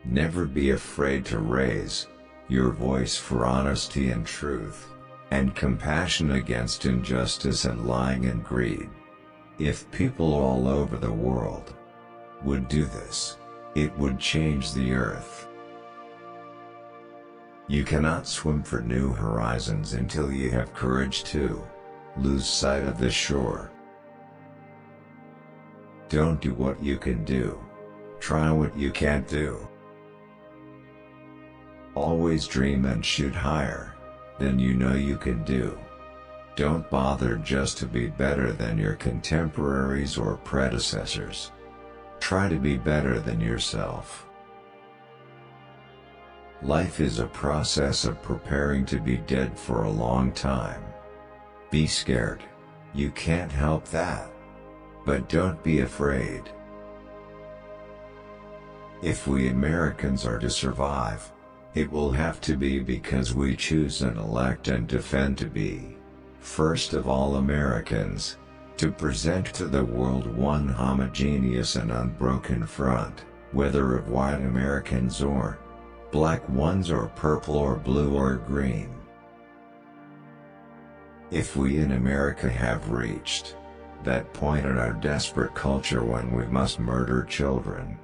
Never be afraid to raise your voice for honesty and truth, and compassion against injustice and lying and greed. If people all over the world would do this, it would change the earth. You cannot swim for new horizons until you have courage to lose sight of the shore. Don't do what you can do. Try what you can't do. Always dream and shoot higher than you know you can do. Don't bother just to be better than your contemporaries or predecessors. Try to be better than yourself. Life is a process of preparing to be dead for a long time. Be scared. You can't help that. But don't be afraid. If we Americans are to survive, it will have to be because we choose and elect and defend to be, first of all Americans, to present to the world one homogeneous and unbroken front, whether of white Americans or black ones or purple or blue or green. If we in America have reached that point in our desperate culture when we must murder children,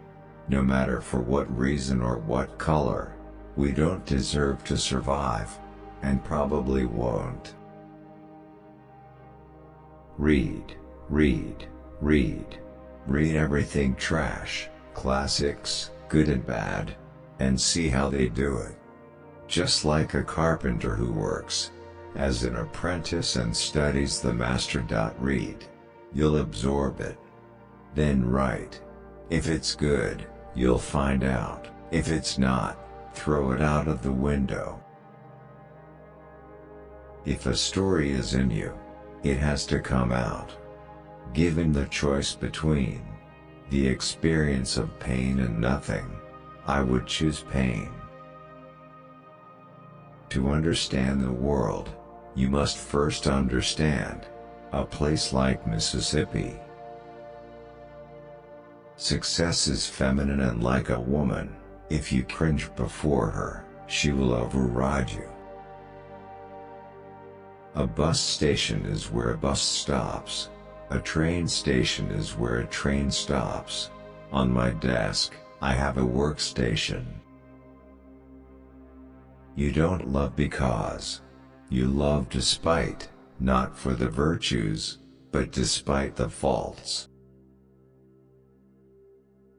no matter for what reason or what color, we don't deserve to survive, and probably won't. Read, read, read. Read everything trash, classics, good and bad, and see how they do it. Just like a carpenter who works as an apprentice and studies the master. Read. You'll absorb it. Then write. If it's good, you'll find out. If it's not, throw it out of the window. If a story is in you, it has to come out. Given the choice between the experience of pain and nothing, I would choose pain. To understand the world, you must first understand a place like Mississippi. Success is feminine, and like a woman, if you cringe before her, she will override you. A bus station is where a bus stops. A train station is where a train stops. On my desk, I have a workstation. You don't love because you love despite, not for the virtues, but despite the faults.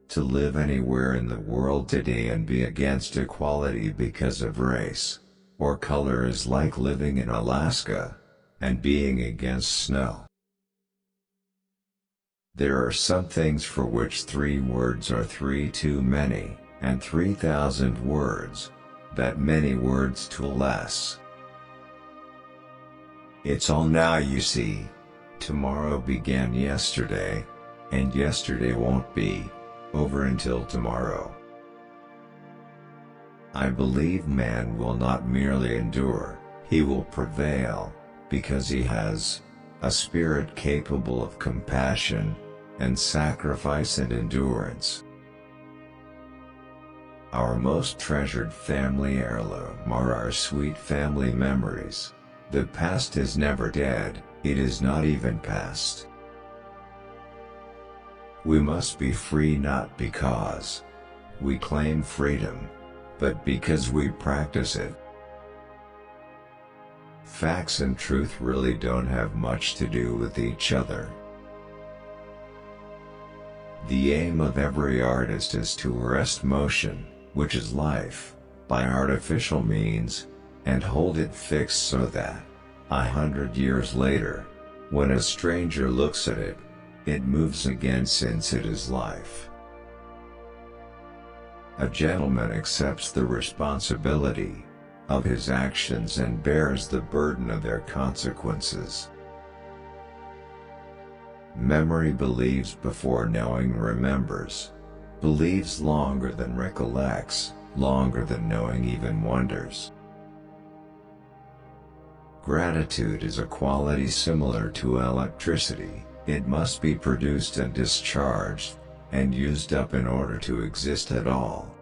To live anywhere in the world today and be against equality because of race or color is like living in Alaska and being against snow. There are some things for which 3 words are 3 too many, and 3,000 words that many words too less. It's all now, you see. Tomorrow began yesterday, and yesterday won't be over until tomorrow. I believe man will not merely endure, he will prevail, because he has a spirit capable of compassion and sacrifice and endurance. Our most treasured family heirloom are our sweet family memories. The past is never dead, it is not even past. We must be free not because we claim freedom, but because we practice it. Facts and truth really don't have much to do with each other. The aim of every artist is to arrest motion, which is life, by artificial means, and hold it fixed so that 100 years later, when a stranger looks at it, it moves again, since it is life. A gentleman accepts the responsibility of his actions and bears the burden of their consequences. Memory believes before knowing remembers, believes longer than recollects, longer than knowing even wonders. Gratitude is a quality similar to electricity. It must be produced and discharged, and used up in order to exist at all.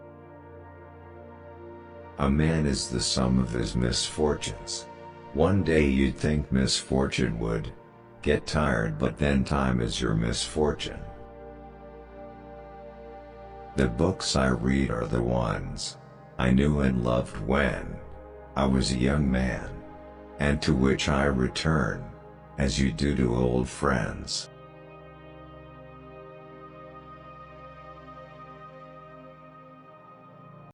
A man is the sum of his misfortunes. One day you'd think misfortune would get tired, but then time is your misfortune. The books I read are the ones I knew and loved when I was a young man, and to which I return, as you do to old friends.